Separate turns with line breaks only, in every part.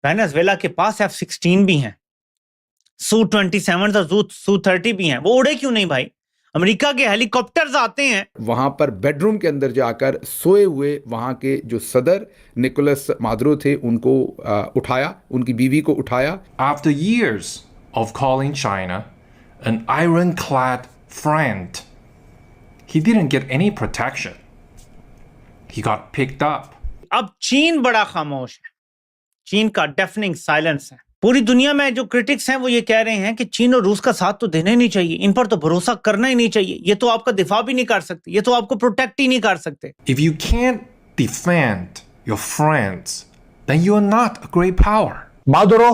Venezuela के पास F-16 भी हैं, Su-27 और Su-30 भी हैं, वो उड़े क्यों नहीं भाई? अमेरिका के हेलीकॉप्टर्स आते हैं।
वहां पर बेडरूम के अंदर जाकर सोए हुए वहां के जो सदर निकोलस मादुरो थे उनको उठाया, उनकी बीवी को उठाया।
After years of calling China an ironclad friend, he didn't get any protection. He got picked up.
अब चीन बड़ा खामोश है, चीन का डेफनिंग साइलेंस है। पूरी दुनिया में जो क्रिटिक्स हैं वो ये कह रहे हैं कि चीन और रूस का साथ तो देना ही नहीं चाहिए, इन पर तो भरोसा करना ही नहीं चाहिए, ये तो आपका दिफा भी नहीं कर सकते, ये तो आपको प्रोटेक्ट ही नहीं कर सकते।
If you can't defend your friends, then you are not a great power.
Maduro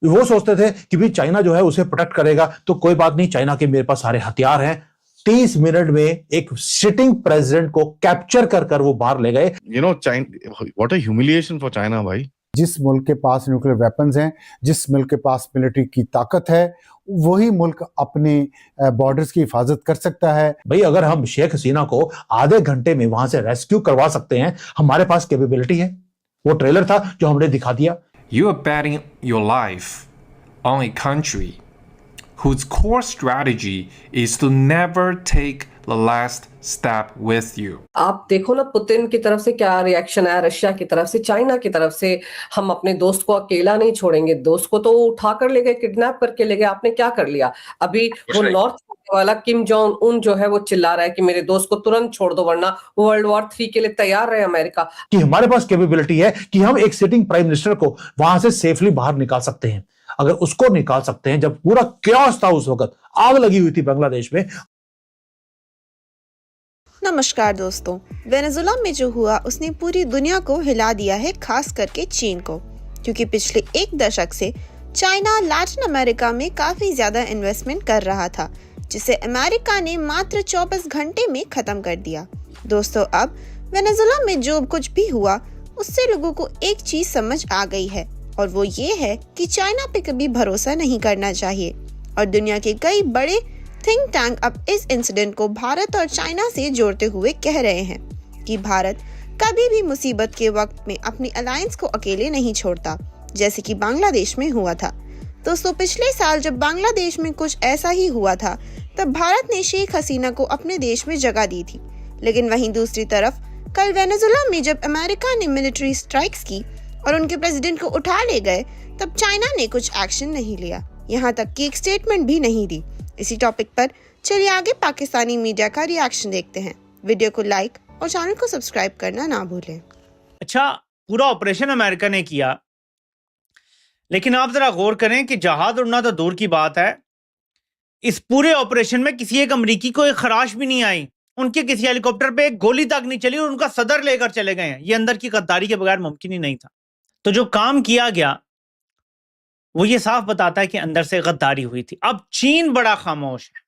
वो सोचते थे कि भी चाइना जो है उसे प्रोटेक्ट करेगा, तो कोई बात नहीं, चाइना के मेरे पास सारे हथियार हैं। 30 मिनट में एक सिटिंग प्रेसिडेंट को कैप्चर कर वो बाहर ले गए।
What a humiliation for China भाई।
जिस मुल्क के पास न्यूक्लियर वेपन्स हैं, जिस मुल्क के पास मिलिट्री की ताकत है, वही मुल्क अपने बॉर्डर्स की हिफाजत कर सकता है।
भाई अगर हम शेख हसीना को आधे घंटे में वहां से रेस्क्यू करवा सकते हैं, हमारे पास कैपेबिलिटी है। वो ट्रेलर था जो हमने दिखा दिया।
You are betting your life on a country whose core strategy is to never take the last step with you.
आप देखो ना पुतिन की तरफ से क्या रिएक्शन आया, रशिया की तरफ से, चाइना की तरफ से। हम अपने दोस्त को अकेला नहीं छोड़ेंगे, दोस्त को तो उठा कर ले गए, किडनैप करके ले गए, आपने क्या कर लिया? अभी वो नॉर्थ वाला किम जोंग उन जो है वो चिल्ला रहा है कि मेरे दोस्त को तुरंत छोड़ दो वरना वर्ल्ड वॉर 3 के लिए तैयार रहे अमेरिका।
कि हमारे पास कैपेबिलिटी है कि हम एक सिटिंग प्राइम मिनिस्टर को वहां से सेफली बाहर निकाल सकते हैं। अगर उसको निकाल सकते हैं, जब पूरा क्योस था, उस वक्त आग लगी हुई थी बांग्लादेश में।
नमस्कार दोस्तों, वेनेजुएला में जो हुआ उसने पूरी दुनिया को हिला दिया है, खास करके चीन को, क्योंकि पिछले 1 दशक से चाइना लैटिन अमेरिका में काफी ज्यादा इन्वेस्टमेंट कर रहा था, जिसे अमेरिका ने मात्र 24 घंटे में खत्म कर दिया। दोस्तों, अब वेनेजुएला में जो कुछ भी हुआ उससे लोगों को एक चीज समझ आ गई है, और वो ये है कि चाइना पे कभी भरोसा नहीं करना चाहिए। और दुनिया के कई बड़े थिंक टैंक अब इस इंसिडेंट को भारत और चाइना से जोड़ते हुए कह रहे हैं कि भारत कभी भी मुसीबत के वक्त में अपनी अलायंस को अकेले नहीं छोड़ता, जैसे कि बांग्लादेश में हुआ था। दोस्तों, पिछले साल जब बांग्लादेश में कुछ ऐसा ही हुआ था, तब भारत ने शेख हसीना को अपने देश में जगह दी थी। लेकिन वहीं दूसरी तरफ कल वेनेजुएला में जब अमेरिका ने मिलिट्री स्ट्राइक्स की और उनके प्रेसिडेंट को उठा ले गए, तब चाइना ने कुछ एक्शन नहीं लिया, यहाँ तक कि एक स्टेटमेंट भी नहीं दी। इसी टॉपिक पर चलिए आगे पाकिस्तानी मीडिया का रिएक्शन देखते हैं। वीडियो को लाइक और चैनल को सब्सक्राइब करना ना भूलें।
अच्छा, पूरा ऑपरेशन अमेरिका ने किया, लेकिन आप जरा गौर करें कि जहाज उड़ना तो दूर की बात है, इस पूरे ऑपरेशन में किसी एक अमेरिकी को एक खराश भी नहीं आई, उनके किसी हेलीकॉप्टर पे एक गोली तक नहीं चली और उनका सदर लेकर चले गए हैं। ये अंदर की गद्दारी के बगैर मुमकिन ही नहीं था। तो जो काम किया गया वो ये साफ बताता है कि अंदर से गद्दारी हुई थी। अब चीन बड़ा खामोश है,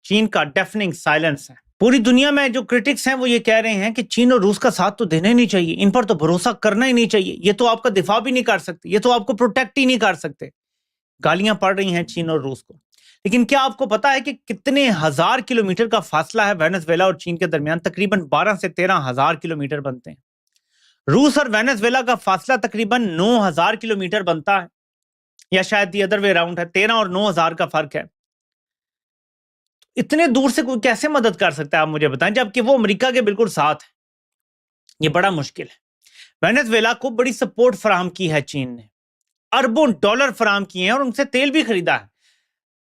चीन का डेफनिंग साइलेंस है। पूरी दुनिया में जो क्रिटिक्स हैं वो ये कह रहे हैं कि चीन और रूस का साथ तो देना ही नहीं चाहिए, इन पर तो भरोसा करना ही नहीं चाहिए, ये तो आपका दिफा भी नहीं कर सकते, ये तो आपको प्रोटेक्ट ही नहीं कर सकते। गालियां पड़ रही हैं चीन और रूस को। लेकिन क्या आपको पता है कि कितने हजार किलोमीटर का फासला है वेनेजुएला और चीन के दरमियान? तकरीबन 12 से 13 हजार किलोमीटर बनते हैं। रूस और वेनेजुएला का फासला तकरीबन 9,000 किलोमीटर बनता है, या शायद दी अदर वे अराउंड है, 13 और 9,000 का फर्क है। इतने दूर से कोई कैसे मदद कर सकता है, आप मुझे बताएं, जबकि वो अमेरिका के बिल्कुल साथ है। ये बड़ा मुश्किल है। वेनेजुएला को बड़ी सपोर्ट फराहम की है चीन ने, अरबों डॉलर फराहम किए हैं और उनसे तेल भी खरीदा है।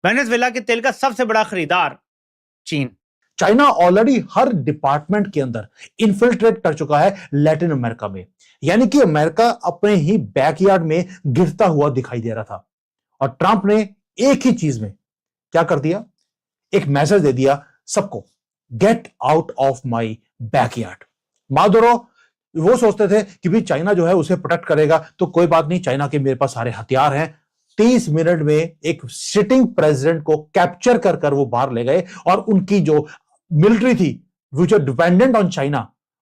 वेनेजुएला के तेल का सबसे बड़ा खरीदार चीन।
चाइना ऑलरेडी हर डिपार्टमेंट के अंदर इन्फिल्ट्रेट कर चुका है लैटिन अमेरिका में, यानी कि अमेरिका अपने ही बैकयार्ड में गिरता हुआ दिखाई दे रहा था। और ट्रंप ने एक ही चीज में क्या कर दिया, एक मैसेज दे दिया सबको, get out of my backyard. Maduro वो सोचते थे कि भी चाइना जो है उसे प्रोटेक्ट करेगा, तो कोई बात नहीं, चाइना के मेरे पास सारे हथियार हैं। 30 मिनट में एक सिटिंग प्रेसिडेंट को कैप्चर कर वो बाहर ले गए, और उनकी जो मिलिट्री थी which are dependent on China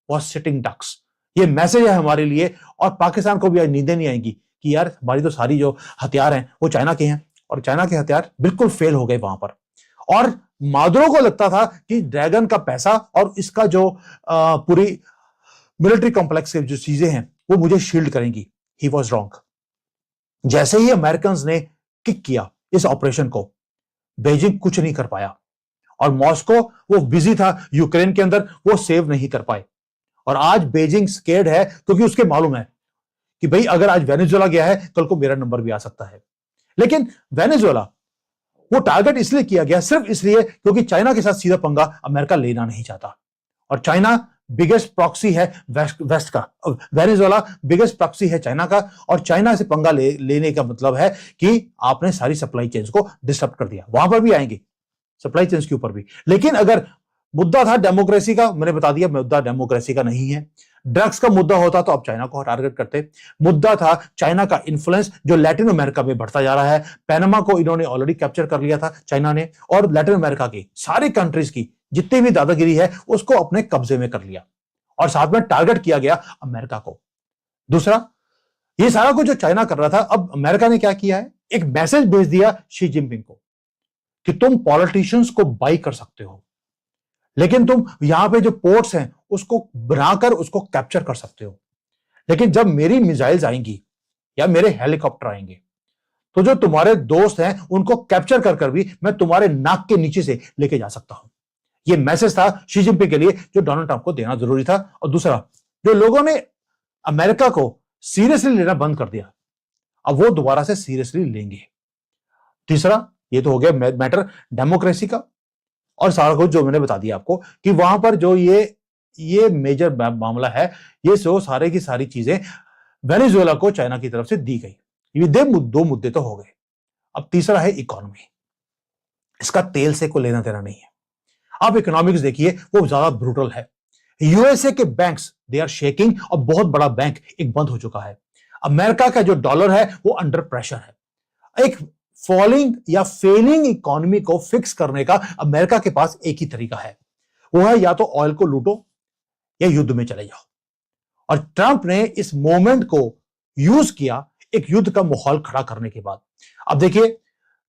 was sitting ducks. ये मैसेज है हमारे लिए, और पाकिस्तान को भी आज नींदें नहीं आएंगी कि यार हमारी तो सारी जो हथियार हैं वो चाइना के हैं, और चाइना के हथियार बिल्कुल फेल हो गए वहां पर। और मादुरो को लगता था कि ड्रैगन का पैसा और इसका जो पूरी मिलिट्री कॉम्प्लेक्स की जो चीजें हैं वो मुझे शील्ड करेंगी। He was wrong. जैसे ही अमेरिकन ने किक किया इस ऑपरेशन को, बीजिंग कुछ नहीं कर पाया और मॉस्को वो बिजी था यूक्रेन के अंदर, वो सेव नहीं कर पाए। और आज बीजिंग स्केर्ड है क्योंकि उसके मालूम है कि भाई अगर आज वेनेजुएला गया है कल को मेरा नंबर भी आ सकता है। लेकिन वेनेजुएला वो टारगेट इसलिए किया गया सिर्फ इसलिए क्योंकि चाइना के साथ सीधा पंगा अमेरिका लेना नहीं चाहता। और चाइना बिगेस्ट प्रॉक्सी है वेस्ट का, वेनेजुएला बिगेस्ट प्रॉक्सी है चाइना का। और चाइना से पंगा लेने का मतलब है कि आपने सारी सप्लाई चेन्स को डिस्टर्ब कर दिया। वहां पर भी आएंगे सप्लाई चेन्स के ऊपर भी। लेकिन अगर मुद्दा था डेमोक्रेसी का, मैंने बता दिया मुद्दा डेमोक्रेसी का नहीं है। ड्रग्स का मुद्दा होता तो आप चाइना को टारगेट करते। मुद्दा था चाइना का इन्फ्लुएंस जो लैटिन अमेरिका में बढ़ता जा रहा है। पैनामा को इन्होंने ऑलरेडी कैप्चर कर लिया था चाइना ने, और लैटिन अमेरिका की सारी कंट्रीज की जितनी भी दादागिरी है उसको अपने कब्जे में कर लिया और साथ में टारगेट किया गया अमेरिका को। दूसरा, ये सारा कुछ जो चाइना कर रहा था, अब अमेरिका ने क्या किया है, एक मैसेज भेज दिया शी जिनपिंग को कि तुम पॉलिटिशियंस को बाई कर सकते हो, लेकिन तुम यहां पे जो पोर्ट्स हैं उसको बनाकर उसको कैप्चर कर सकते हो। लेकिन जब मेरी मिसाइल्स आएंगी या मेरे हेलीकॉप्टर आएंगे तो जो तुम्हारे दोस्त हैं उनको कैप्चर कर कर भी मैं तुम्हारे नाक के नीचे से लेके जा सकता हूं। यह मैसेज था शी जिनपिंग के लिए जो डोनाल्ड ट्रंप को देना जरूरी था। और दूसरा, जो लोगों ने अमेरिका को सीरियसली लेना बंद कर दिया, अब वो दोबारा से सीरियसली लेंगे। तीसरा, ये तो हो गया मैटर डेमोक्रेसी का, और सारा कुछ जो मैंने बता दिया आपको कि वहां पर जो ये मेजर मामला है, ये सारे की सारी चीजें वेनेजुएला को चाइना की तरफ से दी गई। ये दो मुद्दे तो हो गए। अब तीसरा है इकोनॉमी। इसका तेल से कोई लेना देना नहीं है। आप इकोनॉमिक्स देखिए, वो ज्यादा ब्रूटल है। यूएसए के बैंक्स दे आर शेकिंग और बहुत बड़ा बैंक एक बंद हो चुका है। अमेरिका का जो डॉलर है वो अंडर प्रेशर है। एक फॉलिंग या फेलिंग इकोनॉमी को फिक्स करने का अमेरिका के पास एक ही तरीका है, वो है या तो ऑयल को लूटो या युद्ध में चले जाओ। और ट्रंप ने इस मोमेंट को यूज किया एक युद्ध का माहौल खड़ा करने के बाद। अब देखिए,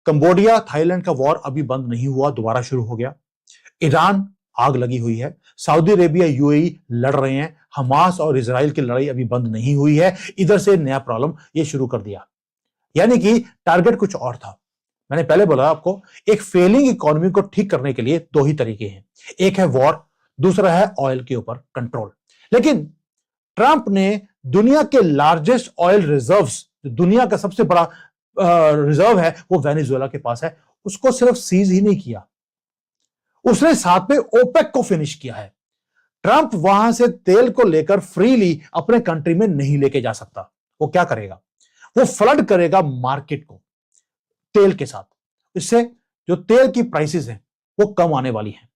कंबोडिया थाईलैंड का वॉर अभी बंद नहीं हुआ, दोबारा शुरू हो गया। ईरान आग लगी हुई है, सऊदी अरेबिया यूएई लड़ रहे हैं, हमास और इजराइल की लड़ाई अभी बंद नहीं हुई है। इधर से नया प्रॉब्लम ये शुरू कर दिया। यानी कि टारगेट कुछ और था। मैंने पहले बोला आपको, एक फेलिंग इकोनॉमी को ठीक करने के लिए दो ही तरीके हैं, एक है वॉर, दूसरा है ऑयल के ऊपर कंट्रोल। लेकिन ट्रंप ने दुनिया के लार्जेस्ट ऑयल रिजर्व्स, दुनिया का सबसे बड़ा रिजर्व है वो वेनेजुएला के पास है, उसको सिर्फ सीज ही नहीं किया, उसने साथ में ओपेक को फिनिश किया है। ट्रंप वहां से तेल को लेकर फ्रीली अपने कंट्री में नहीं लेके जा सकता। वो क्या करेगा, वो फ्लड करेगा मार्केट को तेल के साथ। इससे जो तेल की प्राइसेस हैं वो कम आने वाली हैं।